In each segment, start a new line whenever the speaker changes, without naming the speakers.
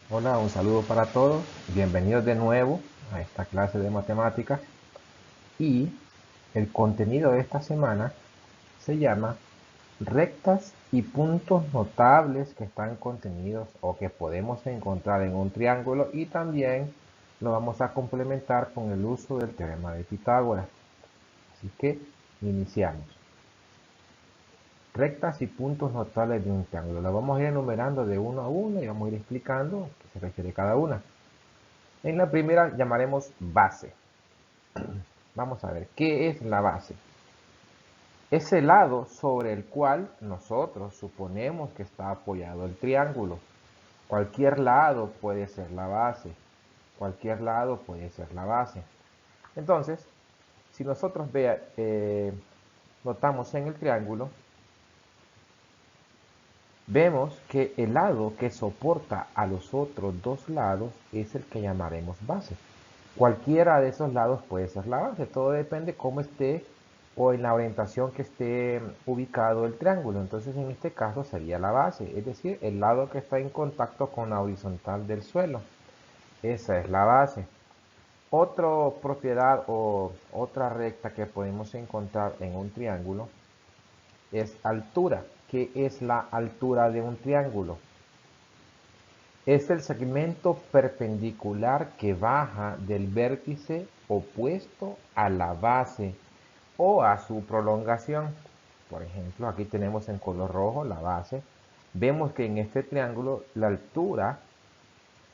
Hola, un saludo para todos. Bienvenidos de nuevo a esta clase de matemáticas. Y el contenido de esta semana se llama rectas y puntos notables que están contenidos o que podemos encontrar en un triángulo, y también lo vamos a complementar con el uso del teorema de Pitágoras. Así que iniciamos. Rectas y puntos notables de un triángulo. Lo vamos a ir enumerando de uno a uno y vamos a ir explicando a qué se refiere cada una. En la primera llamaremos base. Vamos a ver, ¿qué es la base? Es el lado sobre el cual nosotros suponemos que está apoyado el triángulo. Cualquier lado puede ser la base. Cualquier lado puede ser la base. Entonces, si nosotros notamos en el triángulo, vemos que el lado que soporta a los otros dos lados es el que llamaremos base. Cualquiera de esos lados puede ser la base, todo depende cómo esté o en la orientación que esté ubicado el triángulo. Entonces en este caso sería la base, es decir, el lado que está en contacto con la horizontal del suelo. Esa es la base. Otra propiedad o otra recta que podemos encontrar en un triángulo es altura. ¿Qué es la altura de un triángulo? Es el segmento perpendicular que baja del vértice opuesto a la base o a su prolongación. Por ejemplo, aquí tenemos en color rojo la base. Vemos que en este triángulo la altura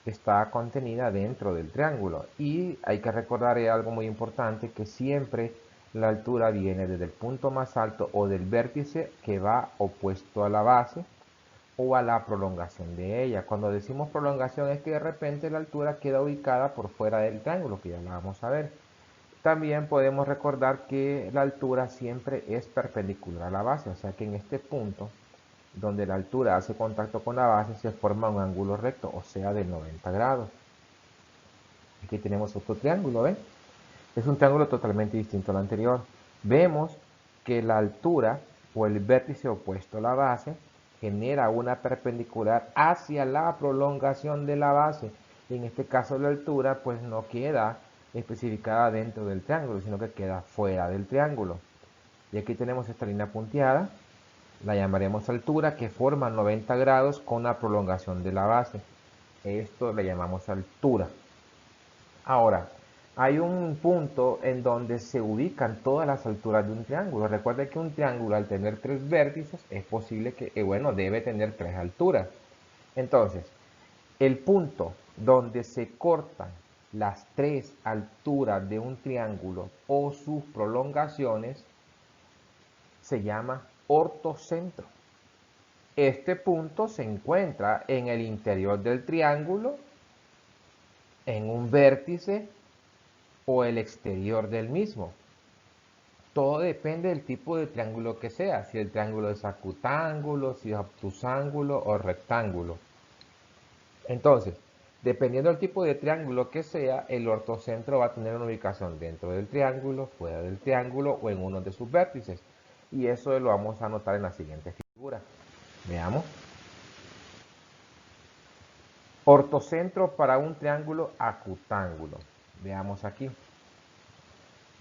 está contenida dentro del triángulo, y hay que recordar algo muy importante, que siempre la altura viene desde el punto más alto o del vértice que va opuesto a la base o a la prolongación de ella. Cuando decimos prolongación es que de repente la altura queda ubicada por fuera del triángulo, que ya la vamos a ver. También podemos recordar que la altura siempre es perpendicular a la base, o sea que en este punto donde la altura hace contacto con la base se forma un ángulo recto, o sea de 90 grados. Aquí tenemos otro triángulo, ¿ven? Es un triángulo totalmente distinto al anterior. Vemos que la altura o el vértice opuesto a la base genera una perpendicular hacia la prolongación de la base. En este caso la altura pues no queda especificada dentro del triángulo, sino que queda fuera del triángulo. Y aquí tenemos esta línea punteada, la llamaremos altura, que forma 90 grados con la prolongación de la base. Esto le llamamos altura. Ahora, hay un punto en donde se ubican todas las alturas de un triángulo. Recuerden que un triángulo, al tener tres vértices, es posible que, bueno, debe tener tres alturas. Entonces, el punto donde se cortan las tres alturas de un triángulo o sus prolongaciones se llama ortocentro. Este punto se encuentra en el interior del triángulo, en un vértice o el exterior del mismo. Todo depende del tipo de triángulo que sea, si el triángulo es acutángulo, si es obtusángulo o rectángulo. Entonces, dependiendo del tipo de triángulo que sea, el ortocentro va a tener una ubicación dentro del triángulo, fuera del triángulo o en uno de sus vértices. Y eso lo vamos a anotar en la siguiente figura. Veamos. Ortocentro para un triángulo acutángulo. Veamos aquí.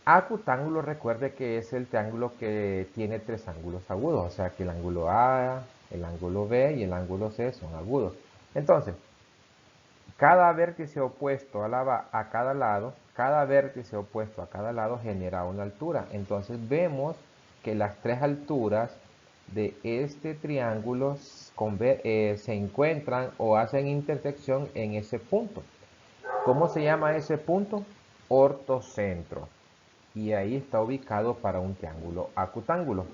Acutángulo, recuerde que es el triángulo que tiene tres ángulos agudos, o sea que el ángulo A, el ángulo B y el ángulo C son agudos. Entonces, cada vértice opuesto a cada lado, cada vértice opuesto a cada lado genera una altura. Entonces vemos que las tres alturas de este triángulo se encuentran o hacen intersección en ese punto. ¿Cómo se llama ese punto? Ortocentro. Y ahí está ubicado para un triángulo acutángulo.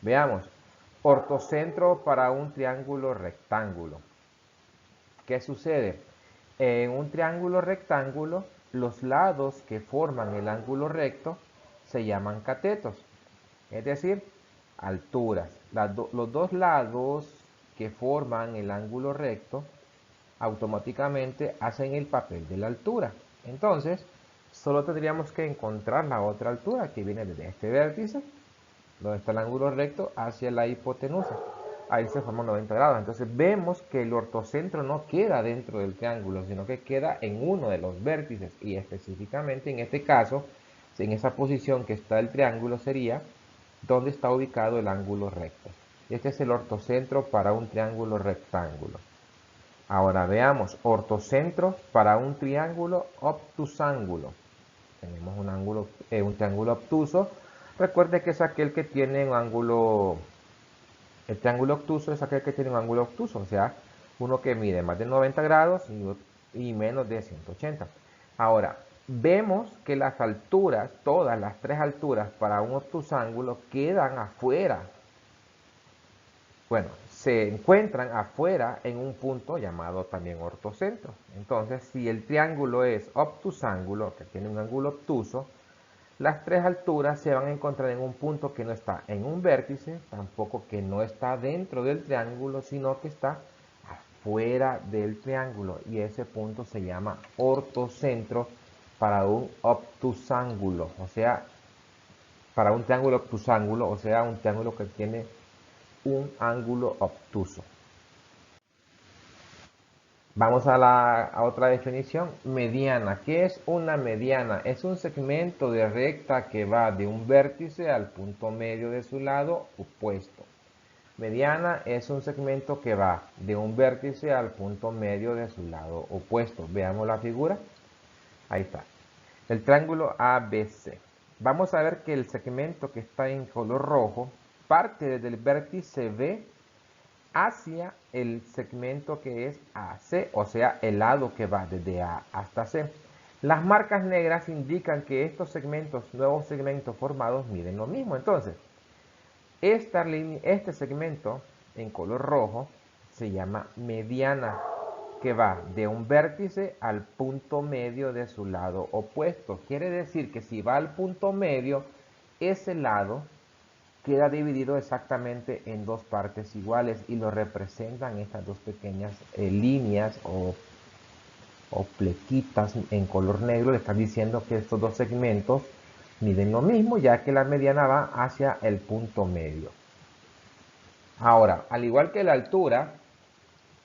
Veamos, ortocentro para un triángulo rectángulo. ¿Qué sucede? En un triángulo rectángulo, los lados que forman el ángulo recto se llaman catetos, es decir, alturas. Los dos lados que forman el ángulo recto automáticamente hacen el papel de la altura. Entonces, solo tendríamos que encontrar la otra altura que viene desde este vértice, donde está el ángulo recto, hacia la hipotenusa. ahí se forman 90 grados. Entonces vemos que el ortocentro no queda dentro del triángulo, sino que queda en uno de los vértices. Y específicamente en este caso, en esa posición que está el triángulo sería donde está ubicado el ángulo recto. Este es el ortocentro para un triángulo rectángulo. Ahora veamos ortocentro para un triángulo obtusángulo. Tenemos un triángulo obtuso. Recuerde que es aquel que tiene un ángulo. El triángulo obtuso es aquel que tiene un ángulo obtuso, o sea, uno que mide más de 90 grados y menos de 180. Ahora, vemos que las alturas, todas las tres alturas para un obtusángulo quedan afuera. Bueno, se encuentran afuera en un punto llamado también ortocentro. Entonces, si el triángulo es obtusángulo, que tiene un ángulo obtuso, las tres alturas se van a encontrar en un punto que no está en un vértice, tampoco que no está dentro del triángulo, sino que está afuera del triángulo. Y ese punto se llama ortocentro para un obtusángulo, o sea, para un triángulo obtusángulo, o sea, un triángulo que tiene un ángulo obtuso. Vamos a otra definición. Mediana. ¿Qué es una mediana? Es un segmento de recta que va de un vértice al punto medio de su lado opuesto. Mediana es un segmento que va de un vértice al punto medio de su lado opuesto. Veamos la figura. Ahí está. El triángulo ABC. Vamos a ver que el segmento que está en color rojo parte desde el vértice B hacia el segmento que es AC, o sea, el lado que va desde A hasta C. Las marcas negras indican que estos nuevos segmentos formados, miden lo mismo. Entonces, este segmento en color rojo se llama mediana, que va de un vértice al punto medio de su lado opuesto. Quiere decir que si va al punto medio, ese lado queda dividido exactamente en dos partes iguales y lo representan estas dos pequeñas líneas o plequitas en color negro. Le están diciendo que estos dos segmentos miden lo mismo, ya que la mediana va hacia el punto medio. Ahora, al igual que la altura,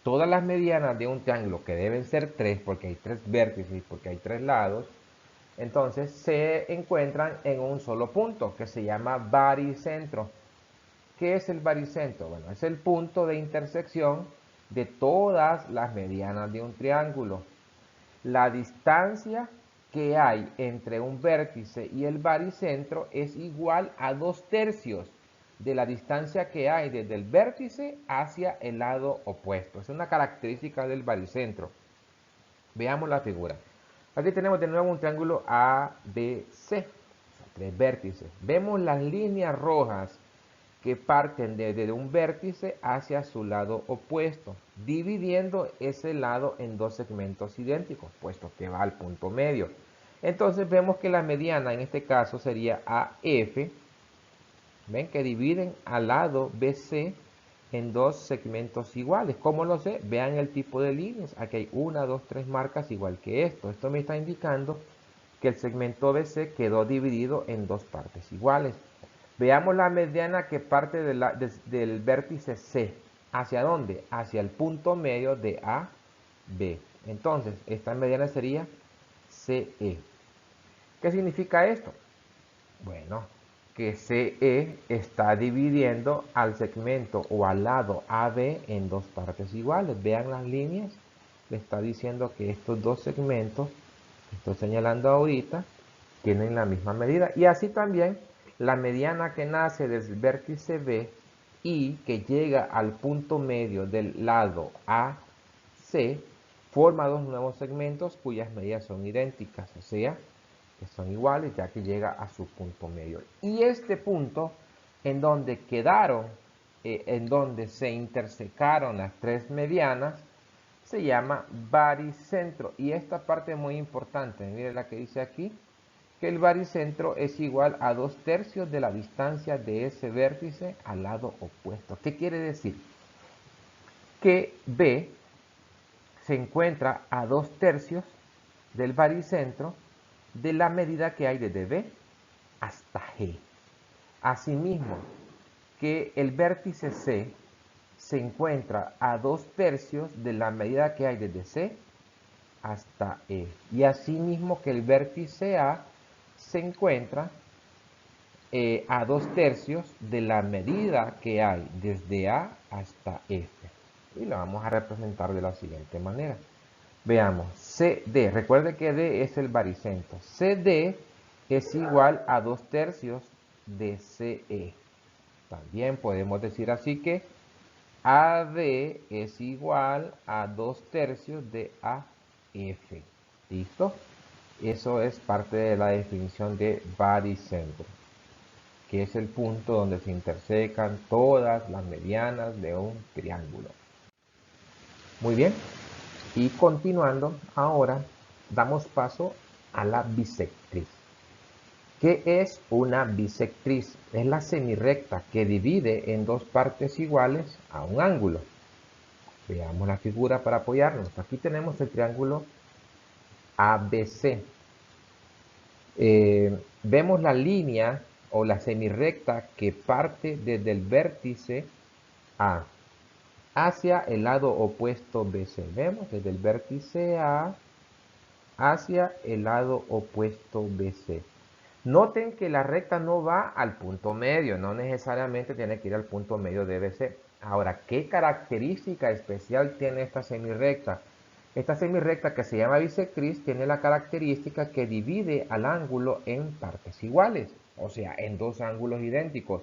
todas las medianas de un triángulo, que deben ser tres porque hay tres vértices y porque hay tres lados, entonces se encuentran en un solo punto que se llama baricentro. ¿Qué es el baricentro? Bueno, es el punto de intersección de todas las medianas de un triángulo. La distancia que hay entre un vértice y el baricentro es igual a 2/3 de la distancia que hay desde el vértice hacia el lado opuesto. Es una característica del baricentro. Veamos la figura. Aquí tenemos de nuevo un triángulo ABC, tres vértices. Vemos las líneas rojas que parten desde un vértice hacia su lado opuesto, dividiendo ese lado en dos segmentos idénticos, puesto que va al punto medio. Entonces vemos que la mediana en este caso sería AF. Ven que dividen al lado BC en dos segmentos iguales. ¿Cómo lo sé? Vean el tipo de líneas. Aquí hay 1, 2, 3 marcas igual que esto. Esto me está indicando que el segmento BC quedó dividido en dos partes iguales. Veamos la mediana que parte del vértice C. ¿Hacia dónde? Hacia el punto medio de A, B. Entonces, esta mediana sería CE. ¿Qué significa esto? Bueno, que CE está dividiendo al segmento o al lado AB en dos partes iguales. Vean las líneas. Le está diciendo que estos dos segmentos que estoy señalando ahorita tienen la misma medida. Y así también la mediana que nace desde el vértice B y que llega al punto medio del lado AC forma dos nuevos segmentos cuyas medidas son idénticas, o sea, que son iguales ya que llega a su punto medio. Y este punto en donde quedaron, en donde se intersecaron las tres medianas, se llama baricentro. Y esta parte es muy importante, miren la que dice aquí, que el baricentro es igual a 2/3 de la distancia de ese vértice al lado opuesto. ¿Qué quiere decir? Que B se encuentra a 2/3 del baricentro de la medida que hay desde B hasta G. Asimismo, que el vértice C se encuentra a 2/3 de la medida que hay desde C hasta E. Y asimismo que el vértice A se encuentra a 2/3 de la medida que hay desde A hasta F. Y lo vamos a representar de la siguiente manera. Veamos, CD, recuerde que D es el baricentro. CD es igual a 2/3 de CE. También podemos decir así que AD es igual a 2/3 de AF. ¿Listo? Eso es parte de la definición de baricentro, que es el punto donde se intersecan todas las medianas de un triángulo. Muy bien. Y continuando, ahora damos paso a la bisectriz. ¿Qué es una bisectriz? Es la semirrecta que divide en dos partes iguales a un ángulo. Veamos la figura para apoyarnos. Aquí tenemos el triángulo ABC. Vemos la línea o la semirrecta que parte desde el vértice A hacia el lado opuesto BC. Vemos desde el vértice A hacia el lado opuesto BC. Noten que la recta no va al punto medio, no necesariamente tiene que ir al punto medio de BC. Ahora, ¿qué característica especial tiene esta semirrecta? Esta semirrecta, que se llama bisectriz, tiene la característica que divide al ángulo en partes iguales, o sea, en dos ángulos idénticos.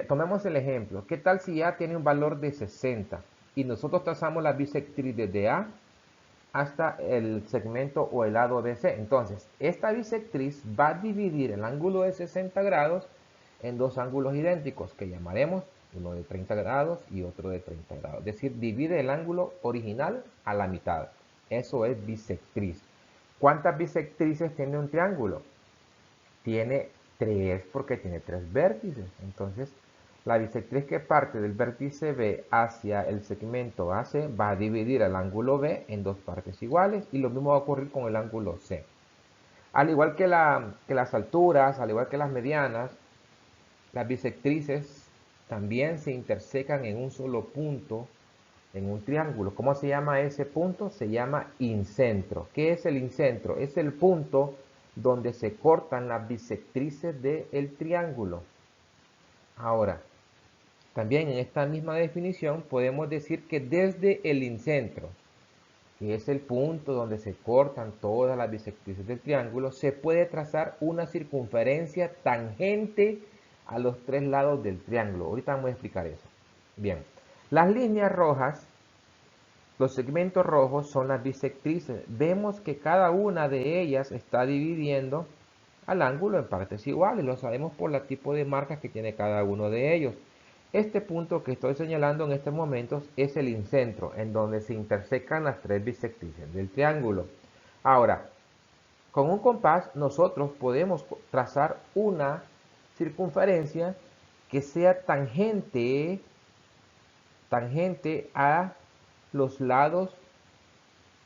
Tomemos el ejemplo. ¿Qué tal si A tiene un valor de 60 y nosotros trazamos la bisectriz desde A hasta el segmento o el lado BC? Entonces, esta bisectriz va a dividir el ángulo de 60 grados en dos ángulos idénticos, que llamaremos uno de 30 grados y otro de 30 grados. Es decir, divide el ángulo original a la mitad. Eso es bisectriz. ¿Cuántas bisectrices tiene un triángulo? Tiene 3, porque tiene 3 vértices. Entonces, la bisectriz que parte del vértice B hacia el segmento AC va a dividir el ángulo B en dos partes iguales, y lo mismo va a ocurrir con el ángulo C. Al igual que las alturas, al igual que las medianas, las bisectrices también se intersecan en un solo punto en un triángulo. ¿Cómo se llama ese punto? Se llama incentro. ¿Qué es el incentro? Es el punto donde se cortan las bisectrices del triángulo. Ahora, también en esta misma definición podemos decir que desde el incentro, que es el punto donde se cortan todas las bisectrices del triángulo, se puede trazar una circunferencia tangente a los tres lados del triángulo. Ahorita vamos a explicar eso. Bien, las líneas rojas, los segmentos rojos, son las bisectrices. Vemos que cada una de ellas está dividiendo al ángulo en partes iguales. Lo sabemos por el tipo de marcas que tiene cada uno de ellos. Este punto que estoy señalando en estos momentos es el incentro, en donde se intersecan las tres bisectrices del triángulo. Ahora, con un compás nosotros podemos trazar una circunferencia que sea tangente a los lados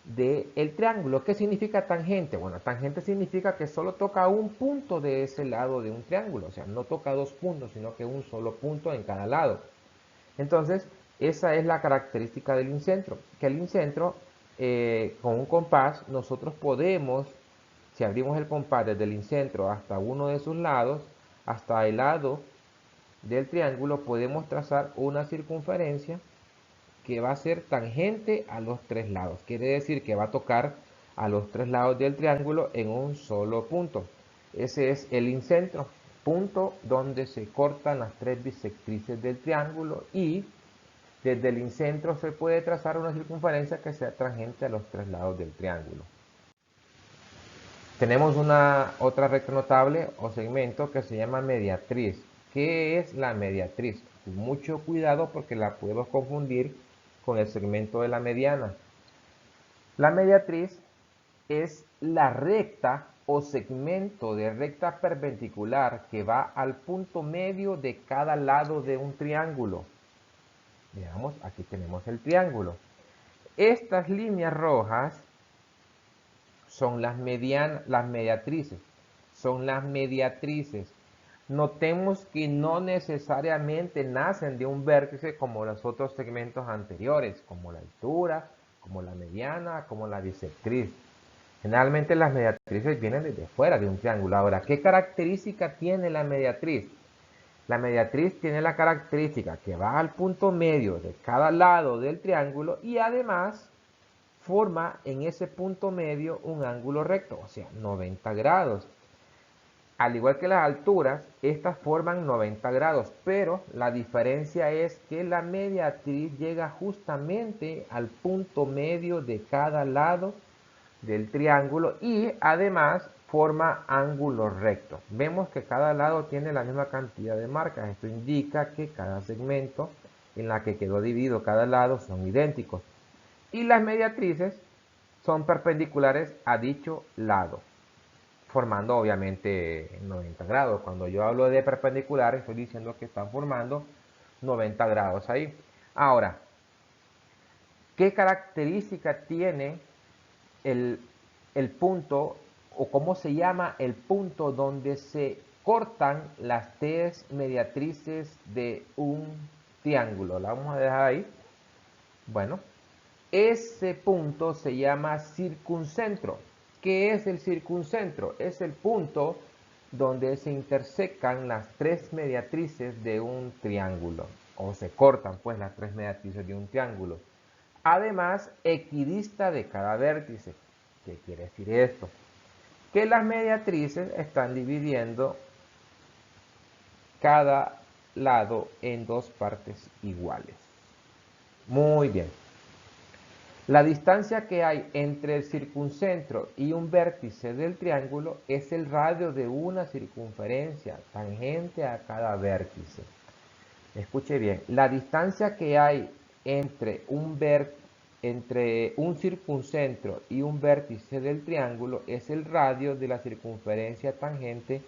del triángulo. ¿Qué significa tangente? Bueno, tangente significa que solo toca un punto de ese lado de un triángulo. O sea, no toca dos puntos, sino que un solo punto en cada lado. Entonces, esa es la característica del incentro. Que el incentro, con un compás, nosotros podemos, si abrimos el compás desde el incentro hasta uno de sus lados, hasta el lado del triángulo, podemos trazar una circunferencia que va a ser tangente a los tres lados. Quiere decir que va a tocar a los tres lados del triángulo en un solo punto. Ese es el incentro, punto donde se cortan las tres bisectrices del triángulo, y desde el incentro se puede trazar una circunferencia que sea tangente a los tres lados del triángulo. Tenemos otra recta notable o segmento que se llama mediatriz. ¿Qué es la mediatriz? Mucho cuidado, porque la podemos confundir con el segmento de la mediana. La mediatriz es la recta o segmento de recta perpendicular que va al punto medio de cada lado de un triángulo. Veamos, aquí tenemos el triángulo. Estas líneas rojas son las mediatrices. Son las mediatrices. Notemos que no necesariamente nacen de un vértice como los otros segmentos anteriores, como la altura, como la mediana, como la bisectriz. Generalmente las mediatrices vienen desde fuera de un triángulo. Ahora, ¿qué característica tiene la mediatriz? La mediatriz tiene la característica que va al punto medio de cada lado del triángulo y además forma en ese punto medio un ángulo recto, o sea, 90 grados. Al igual que las alturas, estas forman 90 grados, pero la diferencia es que la mediatriz llega justamente al punto medio de cada lado del triángulo y además forma ángulos rectos. Vemos que cada lado tiene la misma cantidad de marcas. Esto indica que cada segmento en la que quedó dividido cada lado son idénticos. Y las mediatrices son perpendiculares a dicho lado, formando obviamente 90 grados. Cuando yo hablo de perpendiculares, estoy diciendo que están formando 90 grados ahí. Ahora, ¿qué característica tiene el punto, o cómo se llama el punto donde se cortan las tres mediatrices de un triángulo? La vamos a dejar ahí. Bueno, ese punto se llama circuncentro. ¿Qué es el circuncentro? Es el punto donde se intersecan las tres mediatrices de un triángulo, o se cortan pues las tres mediatrices de un triángulo. Además, equidista de cada vértice. ¿Qué quiere decir esto? Que las mediatrices están dividiendo cada lado en dos partes iguales. Muy bien. La distancia que hay entre el circuncentro y un vértice del triángulo es el radio de una circunferencia tangente a cada vértice. Escuche bien, la distancia que hay entre un circuncentro y un vértice del triángulo es el radio de la circunferencia tangente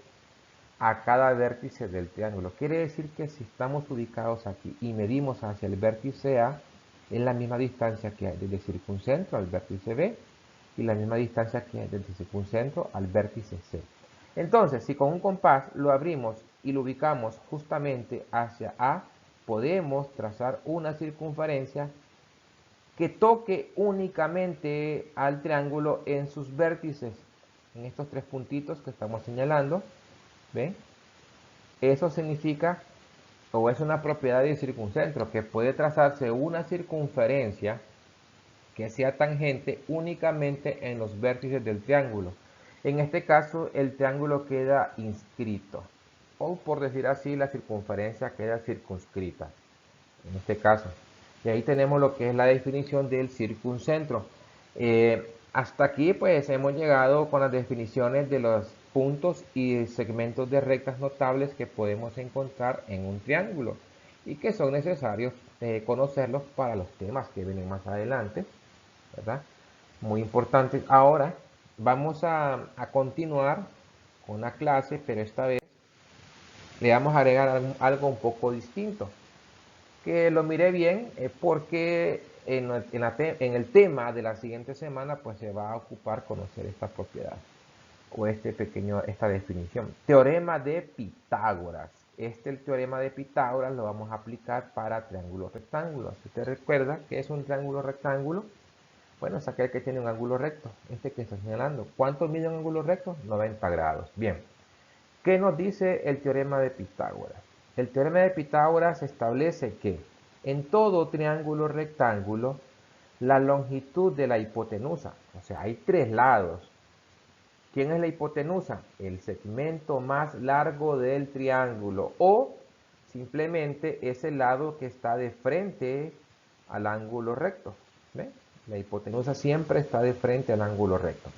a cada vértice del triángulo. Quiere decir que si estamos ubicados aquí y medimos hacia el vértice A, es la misma distancia que hay desde el circuncentro al vértice B y la misma distancia que hay desde el circuncentro al vértice C. Entonces, si con un compás lo abrimos y lo ubicamos justamente hacia A, podemos trazar una circunferencia que toque únicamente al triángulo en sus vértices, en estos tres puntitos que estamos señalando. ¿Ven? Eso significa, o es una propiedad del circuncentro, que puede trazarse una circunferencia que sea tangente únicamente en los vértices del triángulo. En este caso, el triángulo queda inscrito, o por decir así, la circunferencia queda circunscrita, en este caso. Y ahí tenemos lo que es la definición del circuncentro. Hasta aquí pues hemos llegado con las definiciones de los puntos y segmentos de rectas notables que podemos encontrar en un triángulo y que son necesarios conocerlos para los temas que vienen más adelante, ¿verdad? Muy importantes. Ahora vamos a continuar con la clase, pero esta vez le vamos a agregar algo un poco distinto. Que lo miré bien porque en el tema de la siguiente semana pues se va a ocupar conocer esta propiedad o esta definición. Teorema de Pitágoras. El teorema de Pitágoras lo vamos a aplicar para triángulos rectángulos. Si usted recuerda que es un triángulo rectángulo, bueno, es aquel que tiene un ángulo recto, este que está señalando. ¿Cuánto mide un ángulo recto? 90 grados. Bien. ¿Qué nos dice el teorema de Pitágoras? El teorema de Pitágoras establece que en todo triángulo rectángulo, la longitud de la hipotenusa, o sea, hay tres lados. ¿Quién es la hipotenusa? El segmento más largo del triángulo o simplemente es el lado que está de frente al ángulo recto. ¿Ve? La hipotenusa siempre está de frente al ángulo recto.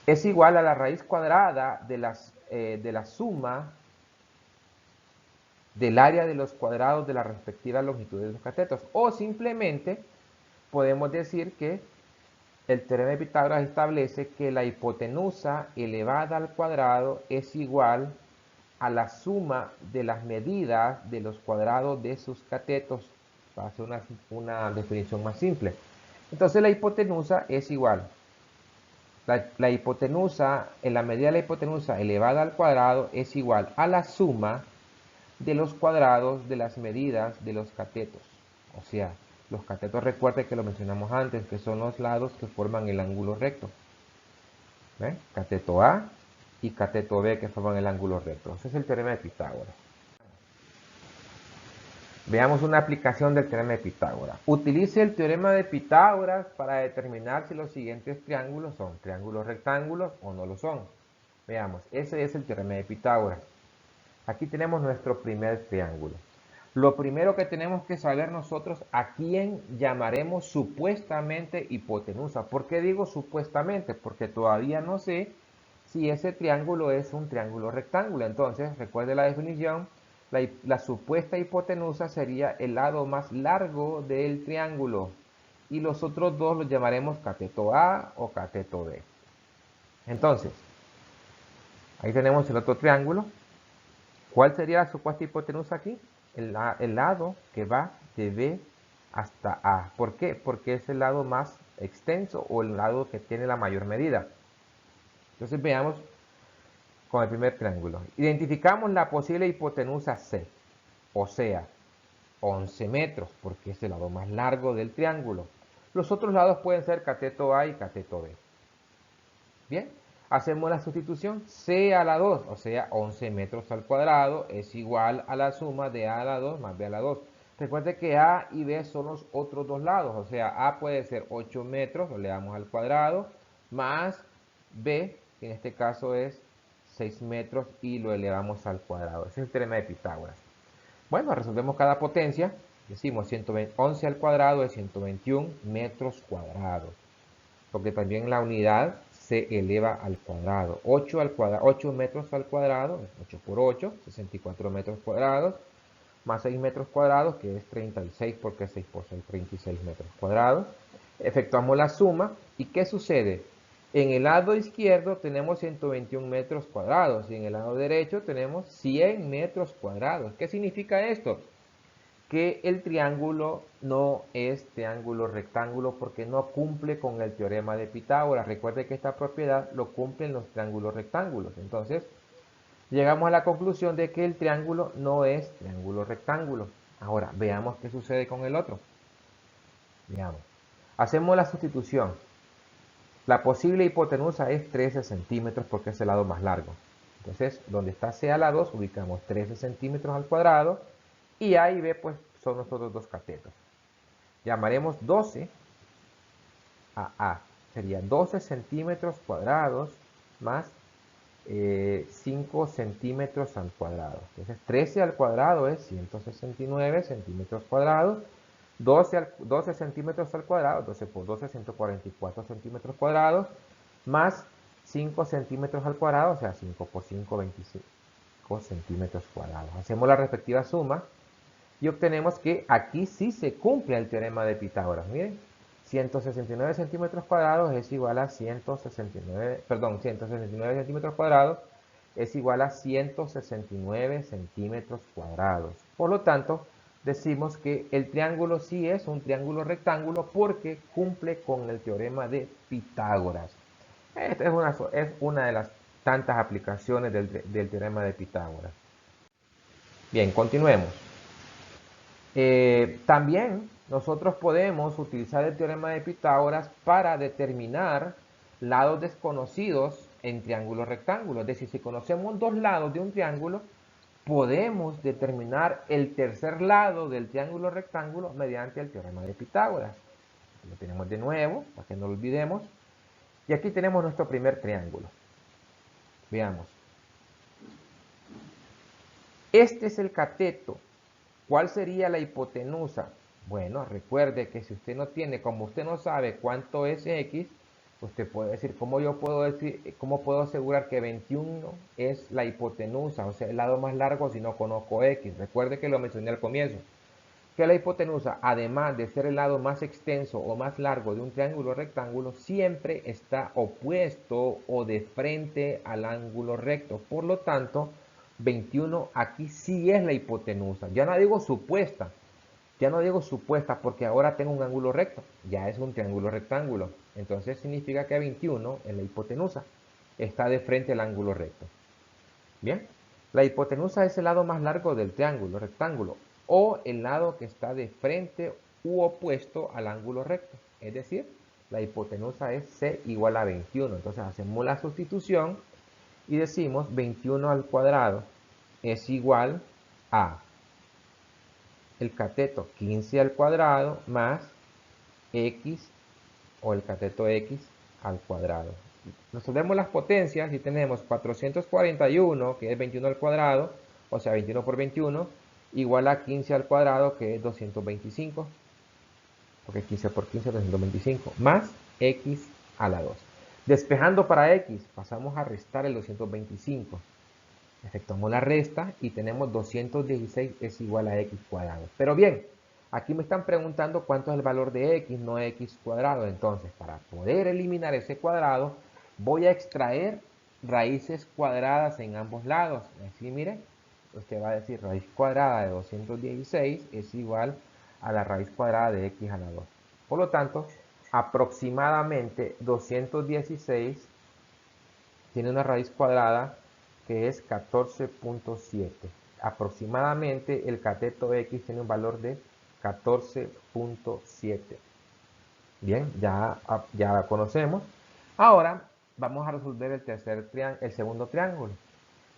Es igual a la raíz cuadrada de la suma del área de los cuadrados de la respectiva longitud de los catetos. O simplemente podemos decir que el teorema de Pitágoras establece que la hipotenusa elevada al cuadrado es igual a la suma de las medidas de los cuadrados de sus catetos. Para hacer una definición más simple. Entonces la hipotenusa es igual La hipotenusa, en la medida de la hipotenusa elevada al cuadrado es igual a la suma de los cuadrados de las medidas de los catetos. O sea, los catetos, recuerde que lo mencionamos antes, que son los lados que forman el ángulo recto. ¿Ven? Cateto A y cateto B que forman el ángulo recto. Ese es el teorema de Pitágoras. Veamos una aplicación del teorema de Pitágoras. Utilice el teorema de Pitágoras para determinar si los siguientes triángulos son triángulos rectángulos o no lo son. Veamos, ese es el teorema de Pitágoras. Aquí tenemos nuestro primer triángulo. Lo primero que tenemos que saber nosotros a quién llamaremos supuestamente hipotenusa. ¿Por qué digo supuestamente? Porque todavía no sé si ese triángulo es un triángulo rectángulo. Entonces, recuerde la definición, la supuesta hipotenusa sería el lado más largo del triángulo. Y los otros dos los llamaremos cateto A o cateto B. Entonces, ahí tenemos el otro triángulo. ¿Cuál sería la supuesta hipotenusa aquí? El lado que va de B hasta A. ¿Por qué? Porque es el lado más extenso o el lado que tiene la mayor medida. Entonces veamos con el primer triángulo. Identificamos la posible hipotenusa C, o sea, 11 metros, porque es el lado más largo del triángulo. Los otros lados pueden ser cateto A y cateto B. Bien, hacemos la sustitución. C a la 2, o sea, 11 metros al cuadrado, es igual a la suma de A a la 2 más B a la 2. Recuerde que A y B son los otros dos lados, o sea, A puede ser 8 metros, lo le damos al cuadrado, más B, que en este caso es 6 metros, y lo elevamos al cuadrado. Ese es el teorema de Pitágoras. Bueno, resolvemos cada potencia. Decimos 11 al cuadrado es 121 metros cuadrados, porque también la unidad se eleva al cuadrado. 8 al cuadrado, 8 metros al cuadrado, 8 por 8, 64 metros cuadrados, más 6 metros cuadrados, que es 36, porque 6 por 6, 36 metros cuadrados. Efectuamos la suma, ¿y qué sucede? En el lado izquierdo tenemos 121 metros cuadrados, y en el lado derecho tenemos 100 metros cuadrados. ¿Qué significa esto? Que el triángulo no es triángulo rectángulo porque no cumple con el teorema de Pitágoras. Recuerde que esta propiedad lo cumplen los triángulos rectángulos. Entonces, llegamos a la conclusión de que el triángulo no es triángulo rectángulo. Ahora, veamos qué sucede con el otro. Veamos. Hacemos la sustitución. La posible hipotenusa es 13 centímetros porque es el lado más largo. Entonces, donde está C a la 2, ubicamos 13 centímetros al cuadrado. Y A y B, pues, son nuestros dos catetos. Llamaremos 12 a A. Sería 12 centímetros cuadrados más 5 centímetros al cuadrado. Entonces, 13 al cuadrado es 169 centímetros cuadrados. 12 centímetros al cuadrado, 12 por 12, 144 centímetros cuadrados, más 5 centímetros al cuadrado, o sea, 5 por 5, 25 centímetros cuadrados. Hacemos la respectiva suma y obtenemos que aquí sí se cumple el teorema de Pitágoras. Miren, 169 centímetros cuadrados es igual a 169 centímetros cuadrados es igual a 169 centímetros cuadrados. Por lo tanto, decimos que el triángulo sí es un triángulo rectángulo porque cumple con el teorema de Pitágoras. Esta es una de las tantas aplicaciones del teorema de Pitágoras. Bien, continuemos. También nosotros podemos utilizar el teorema de Pitágoras para determinar lados desconocidos en triángulos rectángulos. Es decir, si conocemos dos lados de un triángulo, podemos determinar el tercer lado del triángulo rectángulo mediante el teorema de Pitágoras. Lo tenemos de nuevo, para que no lo olvidemos. Y aquí tenemos nuestro primer triángulo. Veamos. Este es el cateto. ¿Cuál sería la hipotenusa? Bueno, recuerde que si usted no tiene, como usted no sabe cuánto es x, usted puede decir, ¿cómo puedo asegurar que 21 es la hipotenusa? O sea, el lado más largo si no conozco x. Recuerde que lo mencioné al comienzo. Que la hipotenusa, además de ser el lado más extenso o más largo de un triángulo rectángulo, siempre está opuesto o de frente al ángulo recto. Por lo tanto, 21 aquí sí es la hipotenusa. Ya no digo supuesta porque ahora tengo un ángulo recto. Ya es un triángulo rectángulo. Entonces significa que 21 es la hipotenusa. Está de frente al ángulo recto. Bien, la hipotenusa es el lado más largo del triángulo, rectángulo, o el lado que está de frente u opuesto al ángulo recto. Es decir, la hipotenusa es C igual a 21. Entonces hacemos la sustitución y decimos 21 al cuadrado es igual a el cateto 15 al cuadrado más x o el cateto x al cuadrado. Resolvemos las potencias y tenemos 441, que es 21 al cuadrado, o sea 21 por 21, igual a 15 al cuadrado, que es 225, porque 15 por 15 es 225, más x a la 2. Despejando para x, pasamos a restar el 225. Efectuamos la resta y tenemos 216 es igual a x cuadrado. Pero bien, aquí me están preguntando cuánto es el valor de x, no x cuadrado. Entonces, para poder eliminar ese cuadrado, voy a extraer raíces cuadradas en ambos lados. Así, mire, usted va a decir raíz cuadrada de 216 es igual a la raíz cuadrada de x a la 2. Por lo tanto, aproximadamente 216 tiene una raíz cuadrada que es 14.7. Aproximadamente el cateto X tiene un valor de 14.7. Bien, ya la conocemos. Ahora vamos a resolver el segundo triángulo.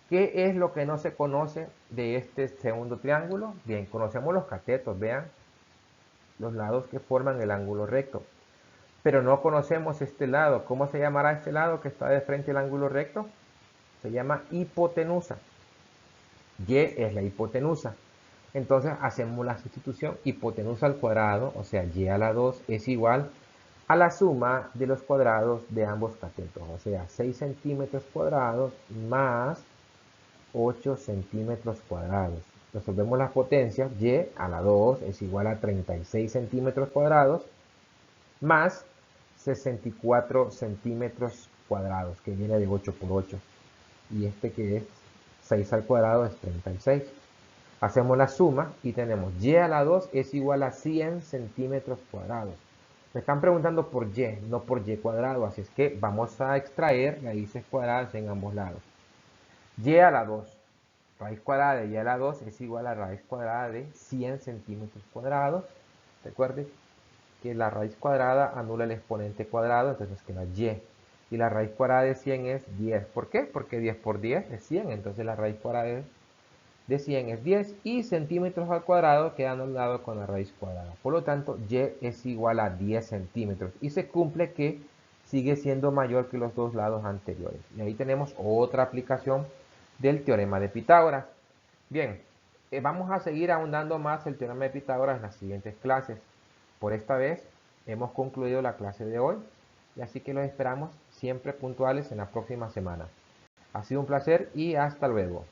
¿Qué es lo que no se conoce de este segundo triángulo? Bien, conocemos los catetos, vean, los lados que forman el ángulo recto. Pero no conocemos este lado. ¿Cómo se llamará este lado que está de frente al ángulo recto? Se llama hipotenusa. Y es la hipotenusa. Entonces hacemos la sustitución. Hipotenusa al cuadrado, o sea, y a la 2 es igual a la suma de los cuadrados de ambos catetos. O sea, 6 centímetros cuadrados más 8 centímetros cuadrados. Resolvemos las potencias. Y a la 2 es igual a 36 centímetros cuadrados más 64 centímetros cuadrados, que viene de 8 por 8. Y este que es 6 al cuadrado es 36. Hacemos la suma y tenemos y a la 2 es igual a 100 centímetros cuadrados. Me están preguntando por y, no por y cuadrado, así es que vamos a extraer raíces cuadradas en ambos lados. Y a la 2, raíz cuadrada de y a la 2 es igual a raíz cuadrada de 100 centímetros cuadrados. Recuerden que la raíz cuadrada anula el exponente cuadrado, entonces nos queda y. Y la raíz cuadrada de 100 es 10. ¿Por qué? Porque 10 por 10 es 100. Entonces la raíz cuadrada de 100 es 10. Y centímetros al cuadrado queda anulado con la raíz cuadrada. Por lo tanto, y es igual a 10 centímetros. Y se cumple que sigue siendo mayor que los dos lados anteriores. Y ahí tenemos otra aplicación del teorema de Pitágoras. Bien, vamos a seguir ahondando más el teorema de Pitágoras en las siguientes clases. Por esta vez hemos concluido la clase de hoy y así que los esperamos siempre puntuales en la próxima semana. Ha sido un placer y hasta luego.